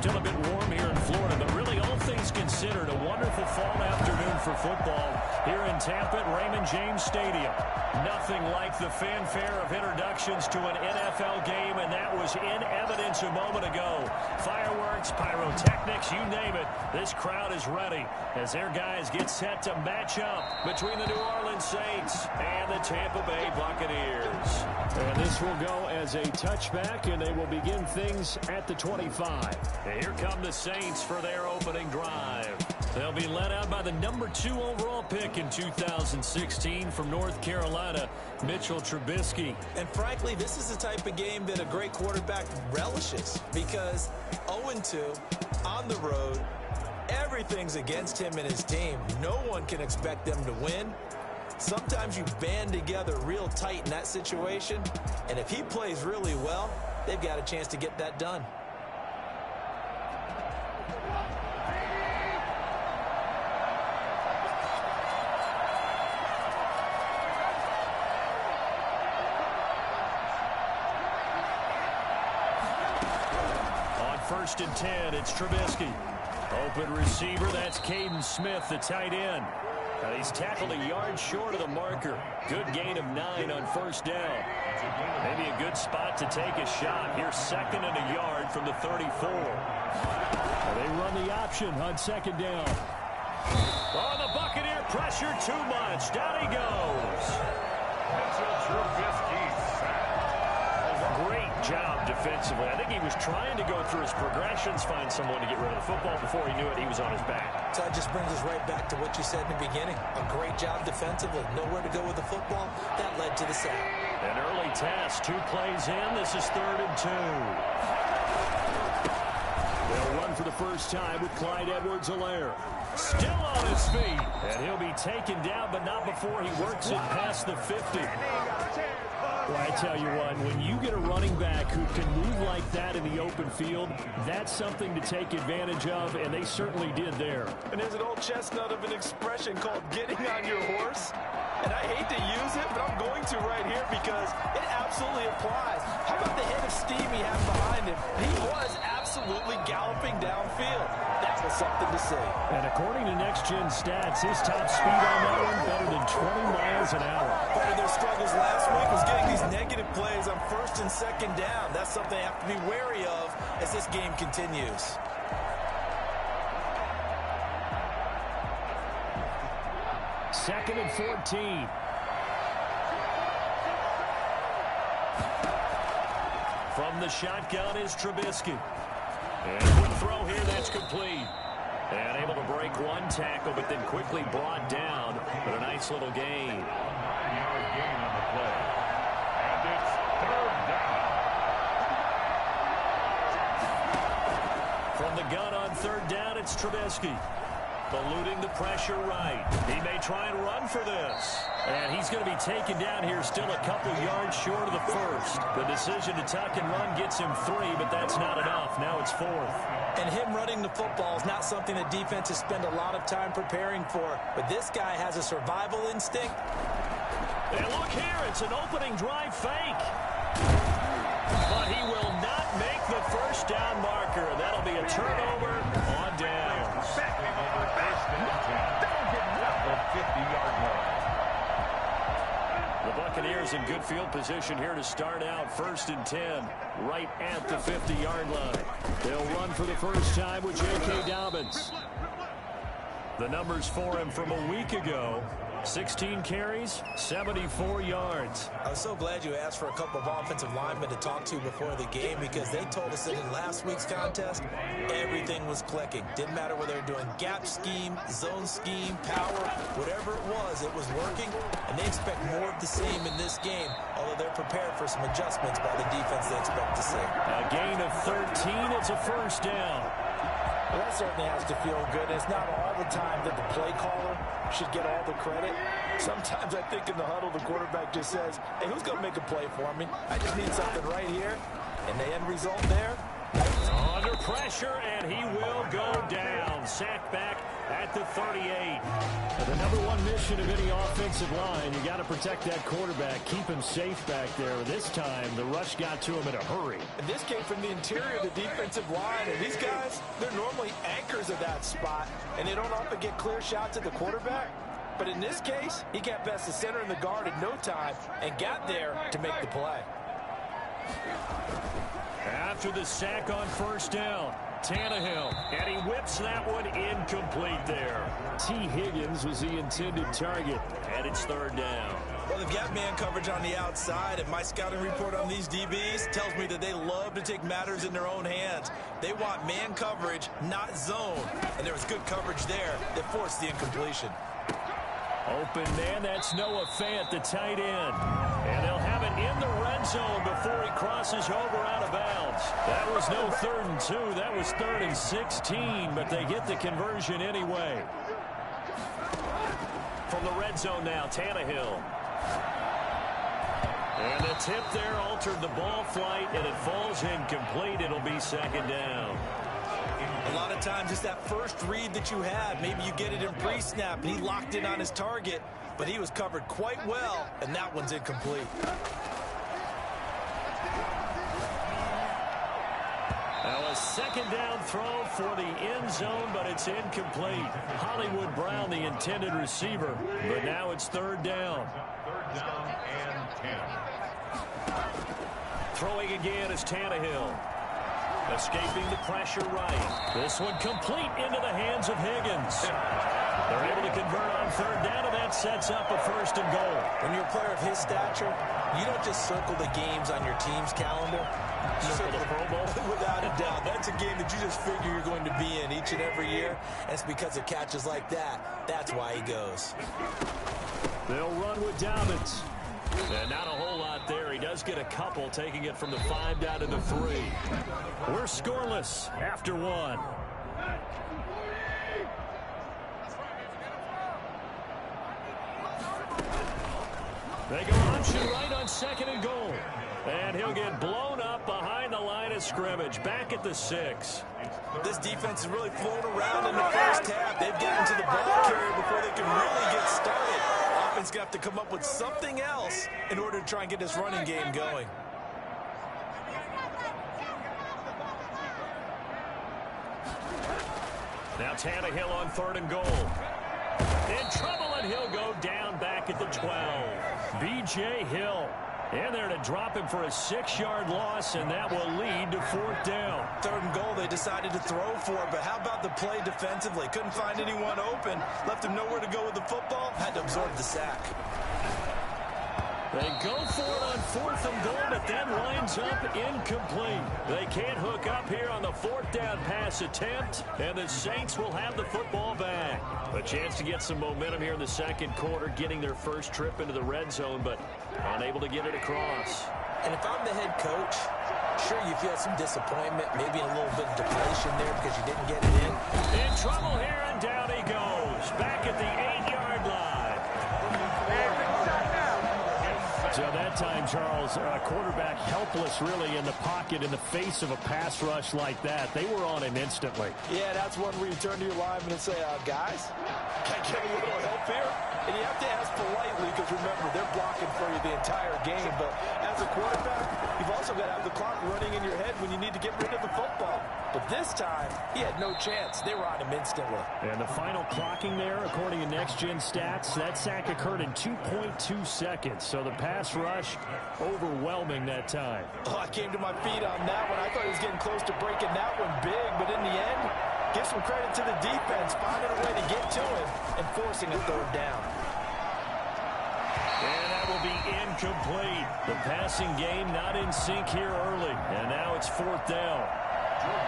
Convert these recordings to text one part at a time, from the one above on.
still a bit warm here in Florida, but really all things considered, a wonderful fall afternoon for football here in Tampa at Raymond James Stadium. Nothing like the fanfare of introductions to an NFL game, and that was in evidence a moment ago. Fireworks, pyrotechnics, you name it. This crowd is ready as their guys get set to match up between the New Orleans Saints and the Tampa Bay Buccaneers. And this will go as a touchback, and they will begin things at the 25. And here come the Saints for their opening drive. They'll be led out by the number 2 overall pick in 2016 from North Carolina, Mitchell Trubisky. And frankly, this is the type of game that a great quarterback relishes because 0-2 on the road, everything's against him and his team. No one can expect them to win. Sometimes you band together real tight in that situation, and if he plays really well, they've got a chance to get that done. On 1st and 10, it's Trubisky. Open receiver, that's Caden Smith, the tight end. He's tackled a yard short of the marker. Good gain of 9 on 1st down. Maybe a good spot to take a shot. Here's 2nd and a yard from the 34. They run the option on 2nd down. Oh, the Buccaneer pressure too much. Down he goes. Great job defensively. I think he was trying to go through his progressions, find someone to get rid of the football. Before he knew it, he was on his back. So that just brings us right back to what you said in the beginning. A great job defensively. Nowhere to go with the football. That led to the sack. An early test. 2 plays in. This is 3rd and 2. They'll run for the first time with Clyde Edwards-Helaire. Still on his feet. And he'll be taken down, but not before he works it past the 50. Well, I tell you what, when you get a running back who can move like that in the open field, that's something to take advantage of, and they certainly did there. And there's an old chestnut of an expression called getting on your horse. And I hate to use it, but I'm going to right here because it absolutely applies. How about the hit of steam he had behind him? He was absolutely galloping downfield. That was something to see. And according to Next Gen Stats, his top speed on that one better than 20 miles an hour. Part of their struggles last week was getting these negative plays on 1st and 2nd down. That's something they have to be wary of as this game continues. Second and 14. From the shotgun is Trubisky. And quick throw here, that's complete. And able to break one tackle, but then quickly brought down. But a nice little gain. 9-yard gain on the play. And it's 3rd down. From the gun on 3rd down, it's Trubisky. Eluding the pressure right. He may try and run for this. And he's going to be taken down here still a couple yards short of the 1st. The decision to tuck and run gets him 3, but that's not enough. Now it's 4th. And him running the football is not something that defenses spend a lot of time preparing for. But this guy has a survival instinct. And look here, it's an opening drive fake. But he will not make the 1st down marker. That'll be a turnover on downs. The Buccaneers in good field position here to start out 1st and 10, right at the 50-yard line. They'll run for the first time with J.K. Dobbins. The numbers for him from a week ago. 16 carries, 74 yards. I was so glad you asked for a couple of offensive linemen to talk to before the game because they told us that in last week's contest, everything was clicking. Didn't matter whether they were doing gap scheme, zone scheme, power, whatever it was working. And they expect more of the same in this game, although they're prepared for some adjustments by the defense they expect to see. A gain of 13, it's a 1st down. Well, that certainly has to feel good. It's not all the time that the play caller should get all the credit. Sometimes I think in the huddle, the quarterback just says, hey, who's going to make a play for me? I just need something right here. And the end result there, under pressure. pressure, and he will go down. Sacked back at the 38. The number one mission of any offensive line, you got to protect that quarterback, keep him safe back there. This time, the rush got to him in a hurry. And this came from the interior of the defensive line. And these guys, they're normally anchors of that spot, and they don't often get clear shots at the quarterback. But in this case, he got past the center and the guard in no time and got there to make the play. After the sack on first down, Tannehill, and he whips that one incomplete there. T. Higgins was the intended target, and it's third down. Well, they've got man coverage on the outside, and my scouting report on these DBs tells me that they love to take matters in their own hands. They want man coverage, not zone. And there was good coverage there that forced the incompletion. Open man, that's Noah Fant, the tight end. And they'll have it in the red zone before he crosses over out of bounds. That was no 3rd and 2. That was 3rd and 16, but they get the conversion anyway. From the red zone now, Tannehill. And the tip there altered the ball flight, and it falls incomplete. It'll be second down. A lot of times it's that first read that you have. Maybe you get it in pre-snap, and he locked in on his target, but he was covered quite well, and that one's incomplete. Now a second down throw for the end zone, but it's incomplete. Hollywood Brown, the intended receiver, but now it's third down. Third down and 10. Throwing again is Tannehill. Escaping the pressure right. This one complete into the hands of Higgins. They're able to convert on third down, and that sets up a 1st and goal. When you're a player of his stature, you don't just circle the games on your team's calendar. You Circle the Pro Bowl? Without a doubt. That's a game that you just figure you're going to be in each and every year. And it's because of catches like that. That's why he goes. They'll run with Dobbins. And not a whole lot there. He does get a couple, taking it from the 5 down to the 3. We're scoreless after 1. They go option right on 2nd and goal. And he'll get blown up behind the line of scrimmage. Back at the 6. This defense is really flown around in the first half. They've gotten to the ball carrier before they can really get started. Offense going to have to come up with something else in order to try and get this running game going. Now Tannehill on 3rd and goal. In trouble, and he'll go down back at the 12. B.J. Hill in there to drop him for a 6-yard loss, and that will lead to 4th down. 3rd and goal, they decided to throw for it, but how about the play defensively? Couldn't find anyone open, left him nowhere to go with the football, had to absorb the sack. They go for it on 4th and goal, but that winds up incomplete. They can't hook up here on the 4th down pass attempt, and the Saints will have the football back. A chance to get some momentum here in the 2nd quarter, getting their first trip into the red zone, but unable to get it across. And if I'm the head coach, sure you feel some disappointment, maybe a little bit of deflation there because you didn't get it in. In trouble here, and down he goes. Back at the 8-yard line. So that time, Charles, quarterback helpless really in the pocket in the face of a pass rush like that. They were on him instantly. Yeah, that's one where you turn to your lineman and say, guys, can I get a little help here? And you have to ask politely because, remember, they're blocking for you the entire game. But as a quarterback, you've also got to have the clock running in your head when you need to get rid of the football. But this time, he had no chance. They were on him instantly. And the final clocking there, according to Next Gen Stats, that sack occurred in 2.2 seconds. So the pass rush overwhelming that time. Oh, I came to my feet on that one. I thought he was getting close to breaking that one big. But in the end, give some credit to the defense, finding a way to get to him and forcing a 3rd down. And that will be incomplete. The passing game not in sync here early. And now it's 4th down.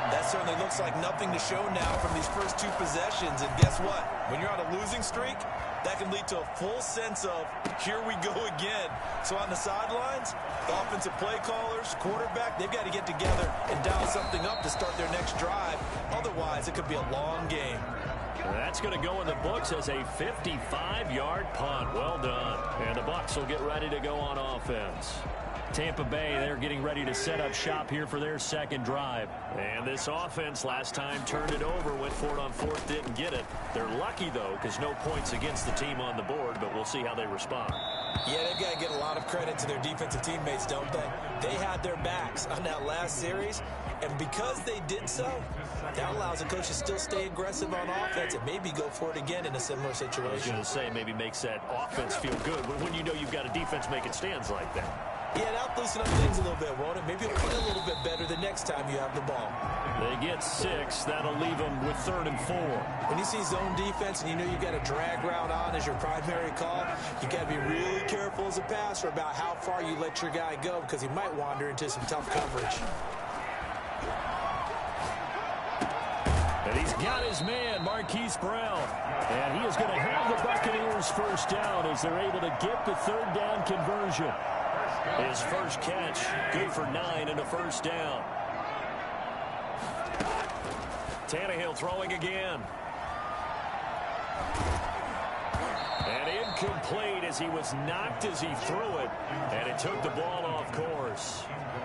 That certainly looks like nothing to show now from these first 2 possessions. And guess what? When you're on a losing streak, that can lead to a full sense of, here we go again. So on the sidelines, the offensive play callers, quarterback, they've got to get together and dial something up to start their next drive. Otherwise, it could be a long game. That's going to go in the books as a 55-yard punt. Well done. And the Bucs will get ready to go on offense. Tampa Bay, they're getting ready to set up shop here for their second drive. And this offense last time turned it over, went for it on fourth, didn't get it. They're lucky, though, because no points against the team on the board, but we'll see how they respond. Yeah, they've got to get a lot of credit to their defensive teammates, don't they? They had their backs on that last series, and because they did so, that allows the coach to still stay aggressive on offense and maybe go for it again in a similar situation. I was going to say, maybe makes that offense feel good when you know you've got a defense making stands like that. Yeah, that'll loosen up things a little bit, won't it? Maybe you'll play a little bit better the next time you have the ball. They get 6. That'll leave them with 3rd and 4. When you see zone defense and you know you've got a drag route on as your primary call, you got to be really careful as a passer about how far you let your guy go because he might wander into some tough coverage. And he's got his man, Marquise Brown. And he is going to have the Buccaneers first down as they're able to get the 3rd down conversion. His first catch, good for 9 and a first down. Tannehill throwing again. And incomplete as he was knocked as he threw it. And it took the ball off course.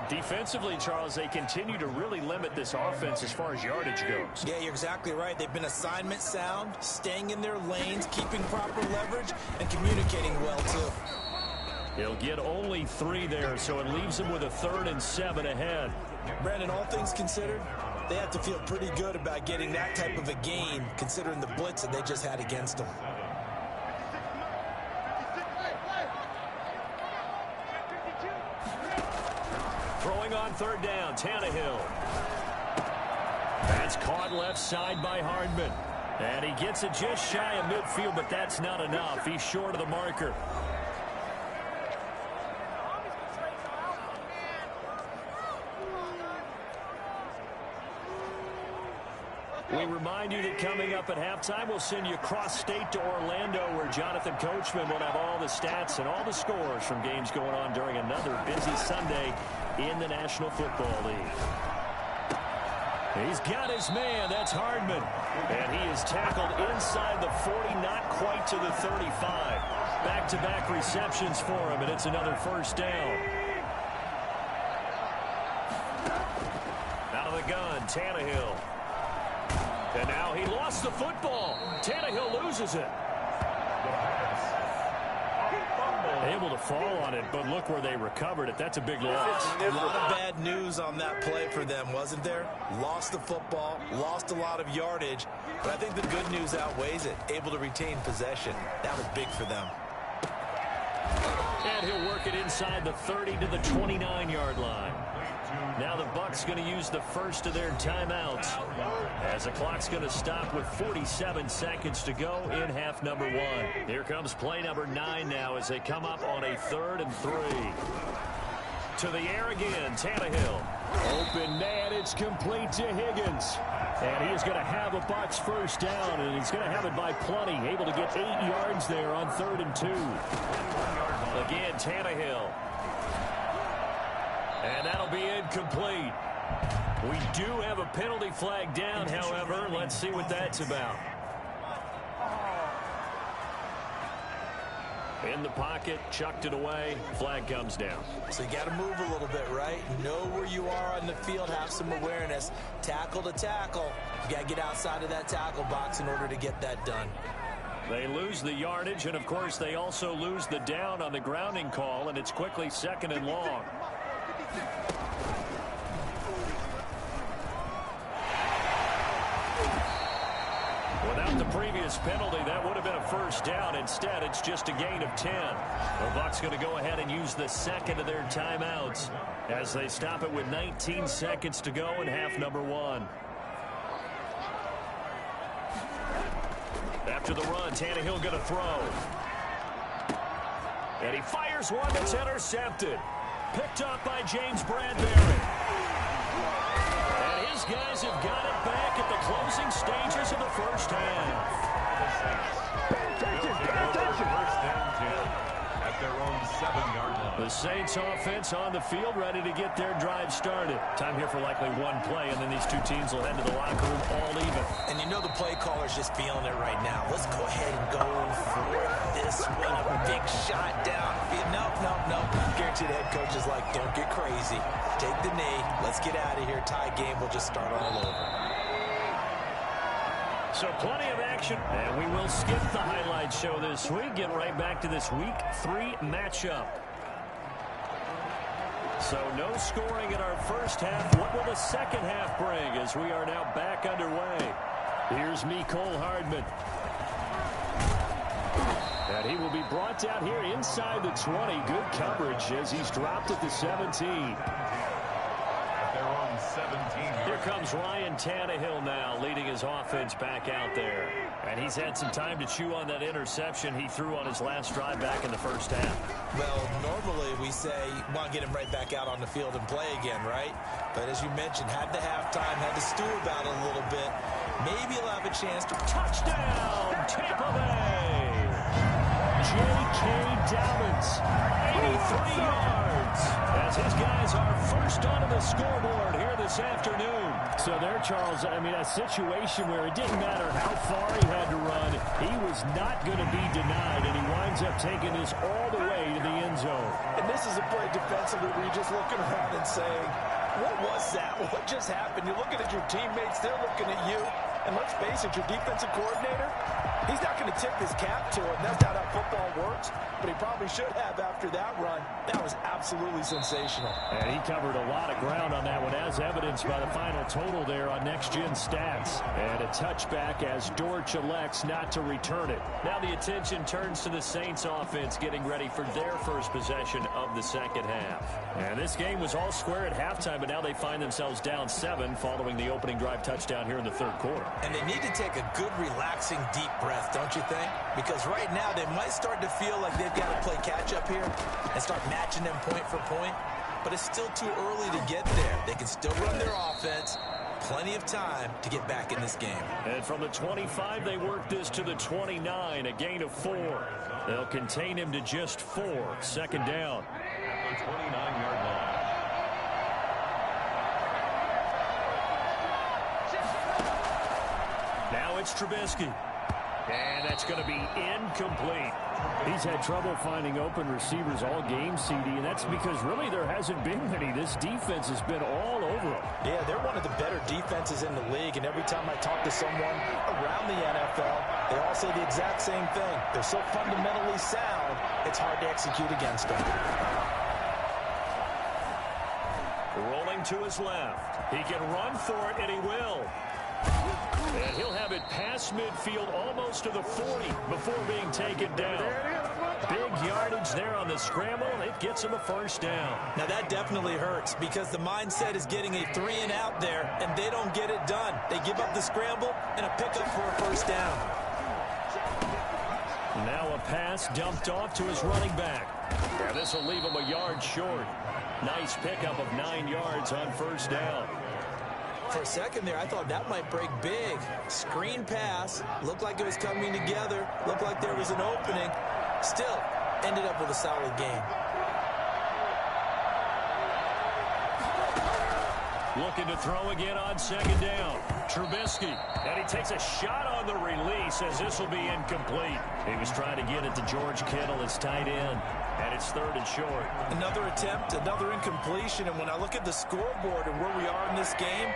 Defensively, Charles, they continue to really limit this offense as far as yardage goes. Yeah, you're exactly right. They've been assignment sound, staying in their lanes, keeping proper leverage, and communicating well, too. He'll get only 3 there, so it leaves him with a 3rd and 7 ahead. Brandon, all things considered, they have to feel pretty good about getting that type of a gain, considering the blitz that they just had against them. Throwing on 3rd down, Tannehill. That's caught left side by Hardman. And he gets it just shy of midfield, but that's not enough. He's short of the marker. We remind you that coming up at halftime, we'll send you cross-state to Orlando, where Jonathan Coachman will have all the stats and all the scores from games going on during another busy Sunday in the National Football League. He's got his man. That's Hardman. And he is tackled inside the 40, not quite to the 35. Back-to-back receptions for him, and it's another first down. Out of the gun, Tannehill. And now he lost the football. Tannehill loses it. Able to fall on it, but look where they recovered it. That's a big loss. A lot of bad news on that play for them, wasn't there? Lost the football, lost a lot of yardage, but I think the good news outweighs it. Able to retain possession. That was big for them. And he'll work it inside the 30 to the 29-yard line. Now the Bucs going to use the first of their timeouts as the clock's going to stop with 47 seconds to go in half number 1. Here comes play number 9 now as they come up on a 3rd and 3. To the air again, Tannehill. Open man, it's complete to Higgins. And he is going to have a Bucs first down, and he's going to have it by plenty. Able to get 8 yards there on 3rd and 2. Again, Tannehill. And that'll be incomplete. We do have a penalty flag down, however. Let's see what that's about. In the pocket, chucked it away. Flag comes down. So you got to move a little bit, right? Know where you are on the field, have some awareness. Tackle to tackle. You got to get outside of that tackle box in order to get that done. They lose the yardage, and of course they also lose the down on the grounding call, and it's quickly 2nd and long. Without the previous penalty, that would have been a first down. Instead, it's just a gain of 10. The Bucs going to go ahead and use the second of their timeouts as they stop it with 19 seconds to go in half number 1. After the run, Tannehill going to throw. And he fires one that's intercepted. Picked up by James Bradbury. And his guys have got it back at the closing stages of the first half. First down 10 at their own 7-yard line. The Saints offense on the field, ready to get their drive started. Time here for likely one play, and then these two teams will head to the locker room all even. And you know the play caller's just feeling it right now. Let's go ahead and go for this one. A big shot downfield. No. Guaranteed the head coach is like, don't get crazy. Take the knee. Let's get out of here. Tie game will just start all over. So plenty of action, and we will skip the highlight show this week. Get right back to this Week 3 matchup. So no scoring in our first half. What will the second half bring as we are now back underway? Here's Mecole Hardman. And he will be brought down here inside the 20. Good coverage as he's dropped at the 17. At their own 17. Here comes Ryan Tannehill now, leading his offense back out there. And he's had some time to chew on that interception he threw on his last drive back in the first half. Well, normally we say, want to get him right back out on the field and play again, right? But as you mentioned, had the halftime, had to stew about it a little bit. Maybe he'll have a chance to... Touchdown, Tampa Bay! J.K. Dobbins, 83 yards, as his guys are first onto the scoreboard here this afternoon. So there, Charles, I mean, a situation where it didn't matter how far he had to run, he was not going to be denied, and he winds up taking this all the way to the end zone. And this is a play defensively where you're just looking around and saying, what was that? What just happened? You're looking at your teammates, they're looking at you. And let's face it, your defensive coordinator, he's not going to tip his cap to him. That's not how football works. But he probably should have after that run. That was absolutely sensational. And he covered a lot of ground on that one, as evidenced by the final total there on Next Gen Stats. And a touchback as Dortch elects not to return it. Now the attention turns to the Saints offense getting ready for their first possession of the second half. And this game was all square at halftime, but now they find themselves down 7 following the opening drive touchdown here in the third quarter. And they need to take a good, relaxing, deep breath, don't you think? Because right now they might start to feel like they've got to play catch-up here and start matching them point for point. But it's still too early to get there. They can still run their offense. Plenty of time to get back in this game. And from the 25, they work this to the 29, a gain of 4. They'll contain him to just 4. Second down. At the 29-yard line. Now it's Trubisky. And that's going to be incomplete. He's had trouble finding open receivers all game, CD, and that's because really there hasn't been many. This defense has been all over them. Yeah, they're one of the better defenses in the league, and every time I talk to someone around the NFL, they all say the exact same thing. They're so fundamentally sound, it's hard to execute against them. Rolling to his left. He can run for it, and he will. And he'll have it past midfield almost to the 40 before being taken down. Big yardage there on the scramble, and it gets him a first down. Now that definitely hurts because the mindset is getting a 3 and out there, and they don't get it done. They give up the scramble and a pickup for a first down. Now a pass dumped off to his running back. Yeah, this will leave him a yard short. Nice pickup of 9 yards on first down. For a second there, I thought that might break big. Screen pass. Looked like it was coming together. Looked like there was an opening. Still, ended up with a solid game. Looking to throw again on second down. Trubisky. And he takes a shot on the release as this will be incomplete. He was trying to get it to George Kittle, his tight end. And it's third and short. Another attempt, another incompletion. And when I look at the scoreboard and where we are in this game,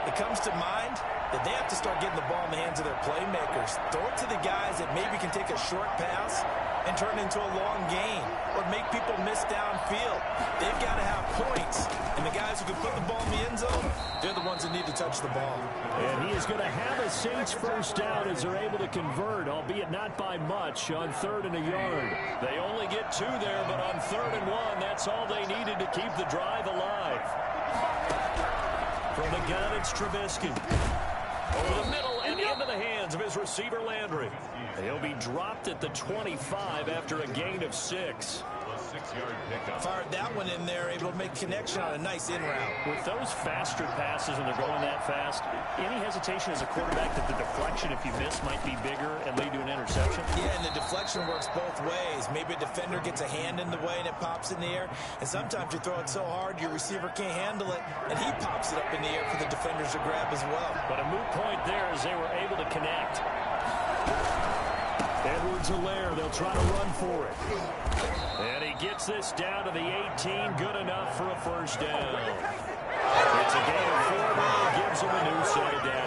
it comes to mind that they have to start getting the ball in the hands of their playmakers. Throw it to the guys that maybe can take a short pass and turn it into a long gain or make people miss downfield. They've got to have points. And the guys who can put the ball in the end zone, they're the ones that need to touch the ball. And he is going to have a Saints first down as they're able to convert, albeit not by much, on 3rd and a yard. They only get 2 there, but on 3rd and 1, that's all they needed to keep the drive alive. From the gun, it's Trubisky. Over the middle and into the hands of his receiver, Landry. He'll be dropped at the 25 after a gain of 6. 6-yard pickup. Fired that one in there, able to make connection on a nice in route. With those faster passes when they're going that fast, any hesitation as a quarterback that the deflection, if you miss, might be bigger and lead to an interception? Yeah, and the deflection works both ways. Maybe a defender gets a hand in the way and it pops in the air. And sometimes you throw it so hard your receiver can't handle it, and he pops it up in the air for the defenders to grab as well. But a moot point there as they were able to connect. Edwards-Helaire, they'll try to run for it. And he gets this down to the 18, good enough for a first down. It's a gain of 4 now, gives him a new set of downs.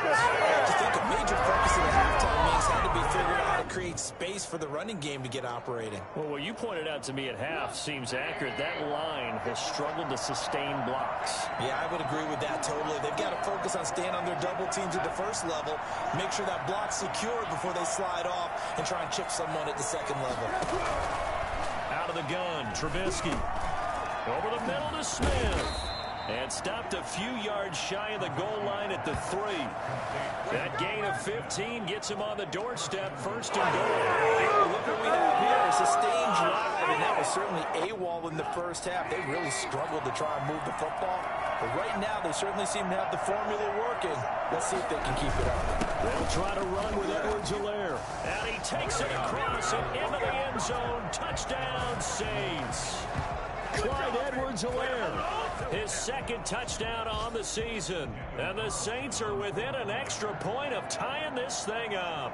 I think a major focus of the halftime meetings had to be figuring out how to create space for the running game to get operating. Well, what you pointed out to me at half seems accurate. That line has struggled to sustain blocks. Yeah, I would agree with that totally. They've got to focus on staying on their double teams at the first level, make sure that block's secured before they slide off and try and chip someone at the second level. Out of the gun, Trubisky. Over the middle to Smith. And stopped a few yards shy of the goal line at the 3. That gain of 15 gets him on the doorstep, first and goal. Look what we have here, a sustained drive, and that was certainly AWOL in the first half. They really struggled to try and move the football. But right now, they certainly seem to have the formula working. Let's see if they can keep it up. They'll try to run with Edwards-Helaire. And he takes it across and into the end zone. Touchdown, Saints. Clyde Edwards-Helaire, his second touchdown on the season. And the Saints are within an extra point of tying this thing up.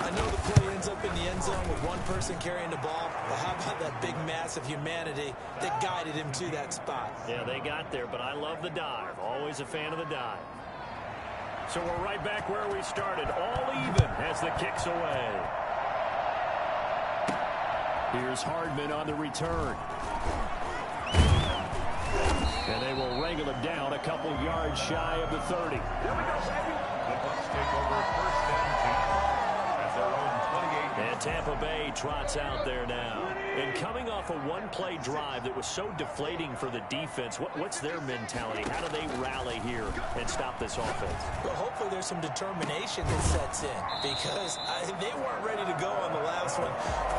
I know the play ends up in the end zone with one person carrying the ball, but how about that big mass of humanity that guided him to that spot? Yeah, they got there, but I love the dive. Always a fan of the dive. So we're right back where we started, all even as the kick's away. Here's Hardman on the return. And they will wrangle it down a couple yards shy of the 30. The Bucs take over first down at their own 28. And Tampa Bay trots out there now. And coming off a one-play drive that was so deflating for the defense, what's their mentality? How do they rally here and stop this offense? Well, hopefully there's some determination that sets in, because they weren't ready to go on the last one.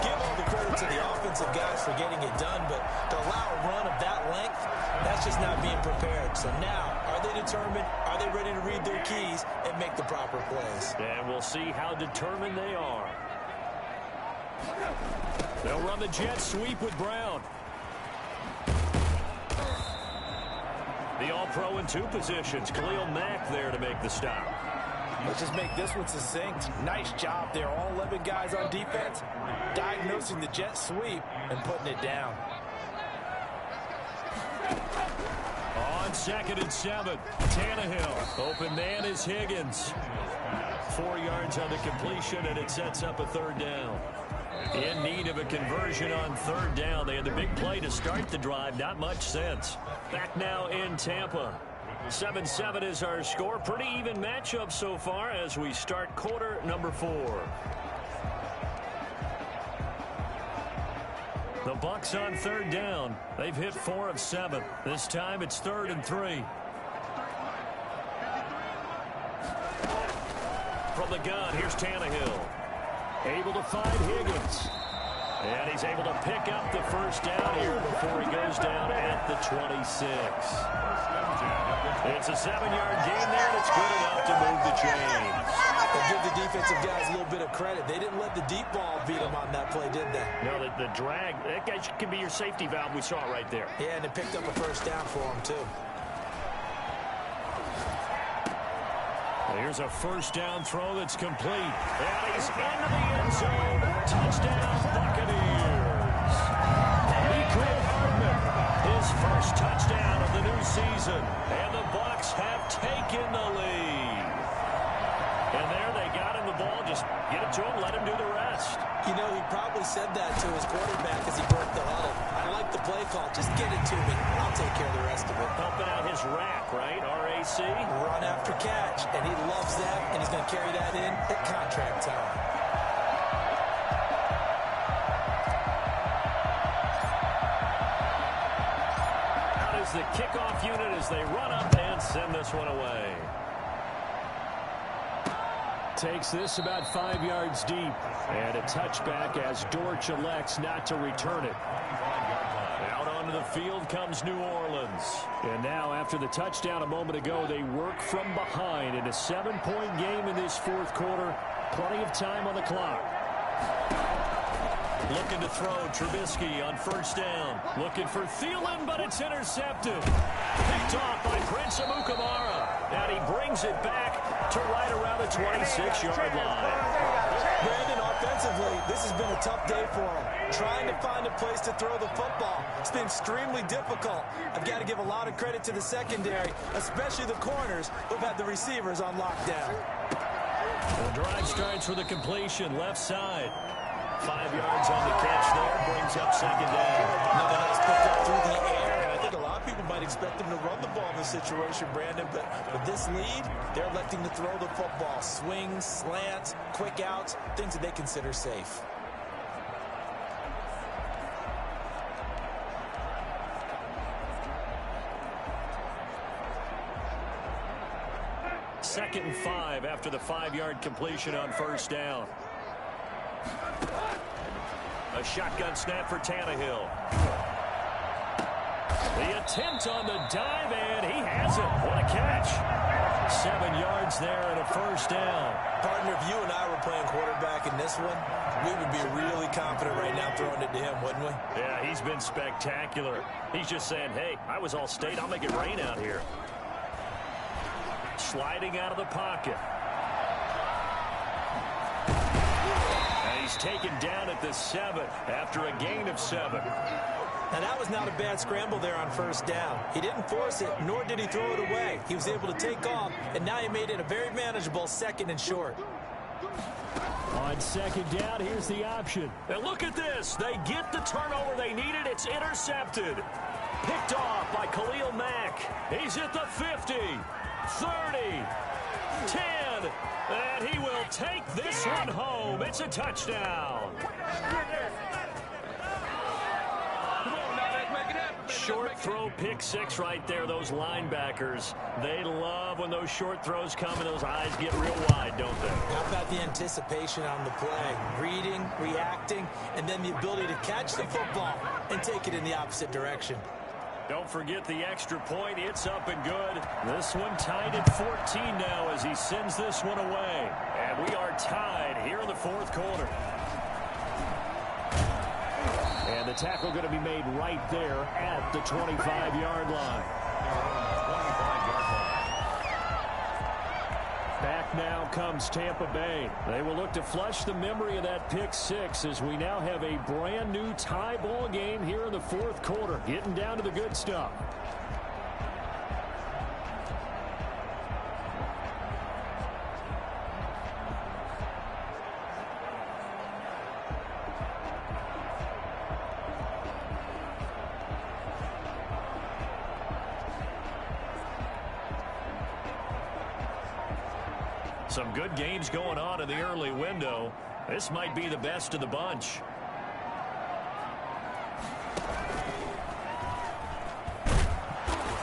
Give all the credit to the offensive guys for getting it done, but to allow a run of that length, that's just not being prepared. So now, are they determined? Are they ready to read their keys and make the proper plays? And we'll see how determined they are. They'll run the jet sweep with Brown. The All-Pro in 2 positions. Khalil Mack there to make the stop. Let's just make this one succinct. Nice job there. All 11 guys on defense diagnosing the jet sweep and putting it down. On 2nd and 7, Tannehill. Open man is Higgins. 4 yards on the completion, and it sets up a 3rd down. In need of a conversion on 3rd down. They had the big play to start the drive. Not much sense. Back now in Tampa. 7-7 is our score. Pretty even matchup so far as we start quarter number 4. The Bucs on 3rd down. They've hit 4 of 7. This time it's 3rd and 3. From the gun, here's Tannehill. Able to find Higgins. And he's able to pick up the first down here before he goes down at the 26. It's a 7-yard gain there, and it's good enough to move the chains. They'll give the defensive guys a little bit of credit. They didn't let the deep ball beat them on that play, did they? No, the drag, that guy can be your safety valve. We saw it right there. Yeah, and it picked up a first down for them, too. Here's a first down throw that's complete. And he's into the end zone. Touchdown, Buccaneers. Mecole Hardman, his first touchdown of the new season. And the Bucs have taken the lead. And there they got him the ball. Just get it to him, let him do the rest. You know, he probably said that to his quarterback as he broke the huddle. I like the play call. Just get it to me. I'll take care of the rest of it. Helping out his rack, right? RAC. Run after catch, and he loves that, and he's going to carry that in at contract time. Out is the kickoff unit as they run up and send this one away. Takes this about 5 yards deep. And a touchback as Dortch elects not to return it. Out onto the field comes New Orleans. And now after the touchdown a moment ago, they work from behind in a 7-point game in this fourth quarter. Plenty of time on the clock. Looking to throw, Trubisky on first down. Looking for Thielen, but it's intercepted. Picked off by Prince Amukamara. And he brings it back to right around the 26-yard line. Brandon, offensively, this has been a tough day for him. Trying to find a place to throw the football. It's been extremely difficult. I've got to give a lot of credit to the secondary, especially the corners who've had the receivers on lockdown. The drive starts with a completion, left side. 5 yards on the catch there, brings up second down. Another nice pick up through the air, and I think a lot of people might expect them to run the ball in this situation, Brandon, but with this lead, they're electing to throw the football. Swings, slants, quick outs, things that they consider safe. Second and 5 after the 5-yard completion on first down. A shotgun snap for Tannehill. The attempt on the dive, and he has it. What a catch. 7 yards there and a first down. Partner, if you and I were playing quarterback in this one, we would be really confident right now throwing it to him, wouldn't we? Yeah, he's been spectacular. He's just saying, hey, I was all state. I'll make it rain out here. Sliding out of the pocket. He's taken down at the 7 after a gain of 7. Now, that was not a bad scramble there on first down. He didn't force it, nor did he throw it away. He was able to take off, and now he made it a very manageable 2nd and short. On second down, here's the option. And look at this. They get the turnover they needed. It's intercepted. Picked off by Khalil Mack. He's at the 50, 30, 10. And he will take this one home. It's a touchdown. Short throw, pick 6 right there. Those linebackers, they love when those short throws come and those eyes get real wide, don't they? How about the anticipation on the play? Reading, reacting, and then the ability to catch the football and take it in the opposite direction. Don't forget the extra point. It's up and good. This one tied at 14 now as he sends this one away. And we are tied here in the fourth quarter. And the tackle going to be made right there at the 25-yard line. Back now comes Tampa Bay. They will look to flush the memory of that pick 6 as we now have a brand new tie ball game here in the fourth quarter. Getting down to the good stuff. Some good games going on in the early window. This might be the best of the bunch.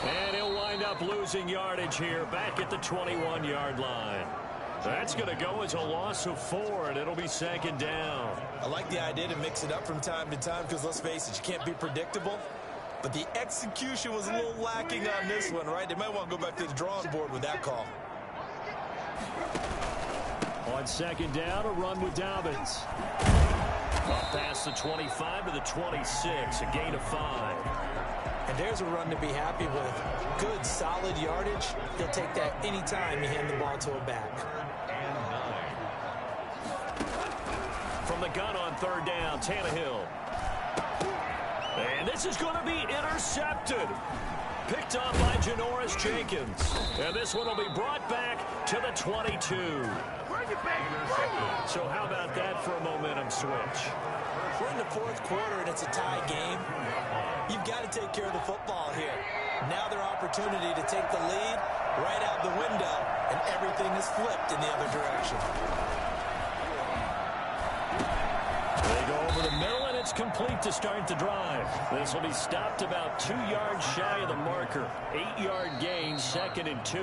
And he'll wind up losing yardage here back at the 21-yard line. That's going to go as a loss of 4, and it'll be second down. I like the idea to mix it up from time to time because, let's face it, you can't be predictable. But the execution was a little lacking on this one, right? They might want to go back to the drawing board with that call. On second down, a run with Dobbins. Up past the 25 to the 26, a gain of 5. And there's a run to be happy with. Good, solid yardage. He'll take that anytime you hand the ball to a back. From the gun on third down, Tannehill. And this is going to be intercepted. Picked up by Janoris Jenkins. And this one will be brought back to the 22. So how about that for a momentum switch? We're in the fourth quarter and it's a tie game. You've got to take care of the football here. Now their opportunity to take the lead right out the window, and everything is flipped in the other direction. They go over the middle, and it's complete to start the drive. This will be stopped about 2 yards shy of the marker. 8-yard gain, 2nd and 2.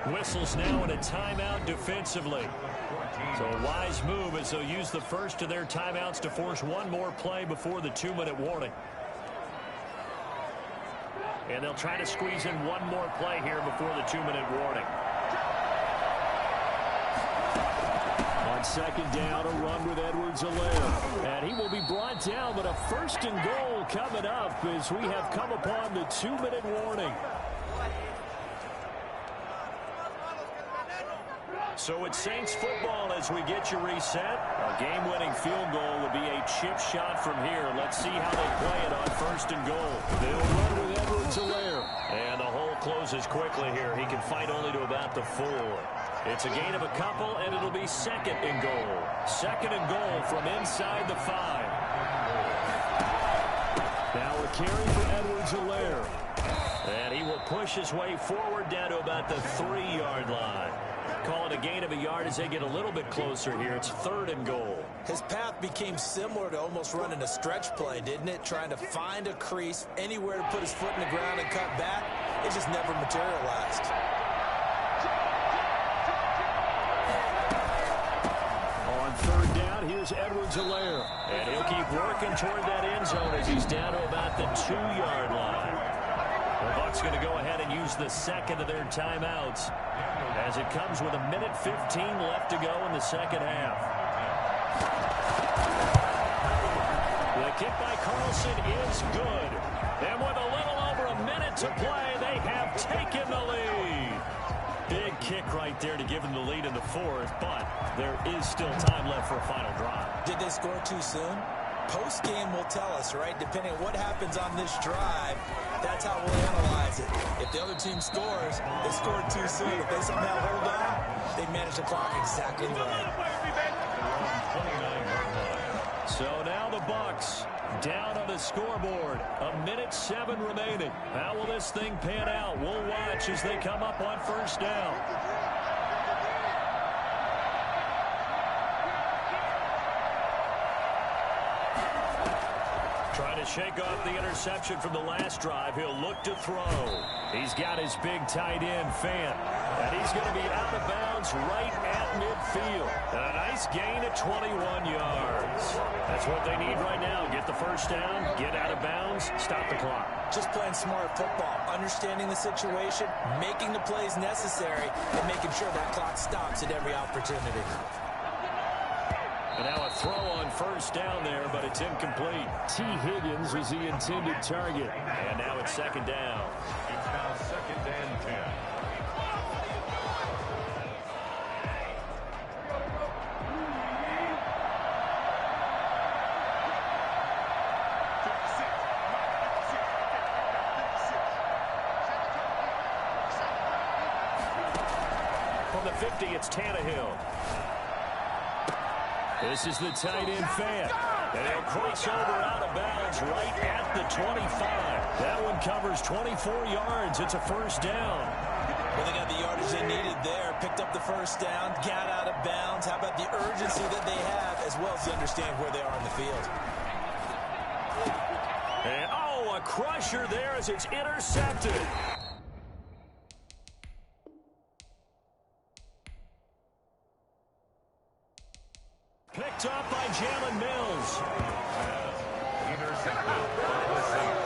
Whistles now in a timeout defensively. So a wise move as they'll use the first of their timeouts to force one more play before the 2-minute warning. And they'll try to squeeze in one more play here before the 2-minute warning. On second down, a run with Edwards-Helaire. And he will be brought down, but a first and goal coming up as we have come upon the 2-minute warning. So it's Saints football as we get you reset. A game-winning field goal would be a chip shot from here. Let's see how they play it on first and goal. They'll run with Edwards-Helaire. And the hole closes quickly here. He can fight only to about the 4. It's a gain of a couple, and it'll be second and goal. Second and goal from inside the 5. Now a carry for Edwards-Helaire. And he will push his way forward down to about the 3-yard line. Call it a gain of a yard as they get a little bit closer here. It's third and goal. His path became similar to almost running a stretch play, didn't it? Trying to find a crease, anywhere to put his foot in the ground and cut back. It just never materialized. On third down, here's Edwards-Helaire. And he'll keep working toward that end zone as he's down to about the 2-yard line. The Bucs going to go ahead and use the second of their timeouts as it comes with 1:15 left to go in the second half. The kick by Carlson is good. And with a little over a minute to play, they have taken the lead. Big kick right there to give them the lead in the 4th, but there is still time left for a final drive. Did they score too soon? Post-game will tell us, right? Depending on what happens on this drive, that's how we'll analyze it. If the other team scores, they scored too soon. If they somehow hold on, they manage the clock exactly right. So now the Bucs down on the scoreboard. 1:07 remaining. How will this thing pan out? We'll watch as they come up on first down. Trying to shake off the interception from the last drive. He'll look to throw. He's got his big tight end, Fant. And he's going to be out of bounds right at midfield. And a nice gain of 21 yards. That's what they need right now. Get the first down, get out of bounds, stop the clock. Just playing smart football, understanding the situation, making the plays necessary, and making sure that clock stops at every opportunity. And now a throw on first down there, but it's incomplete. T. Higgins was the intended target. And now it's second down. It's now second and 10. From the 50, it's Tannehill. This is the tight end, Fant. And he'll cross over out of bounds right at the 25. That one covers 24 yards. It's a first down. Well, they got the yardage they needed there. Picked up the first down, got out of bounds. How about the urgency that they have, as well as they understand where they are on the field. And, oh, a crusher there as it's intercepted. Picked up by Jalen Mills. Intercepted.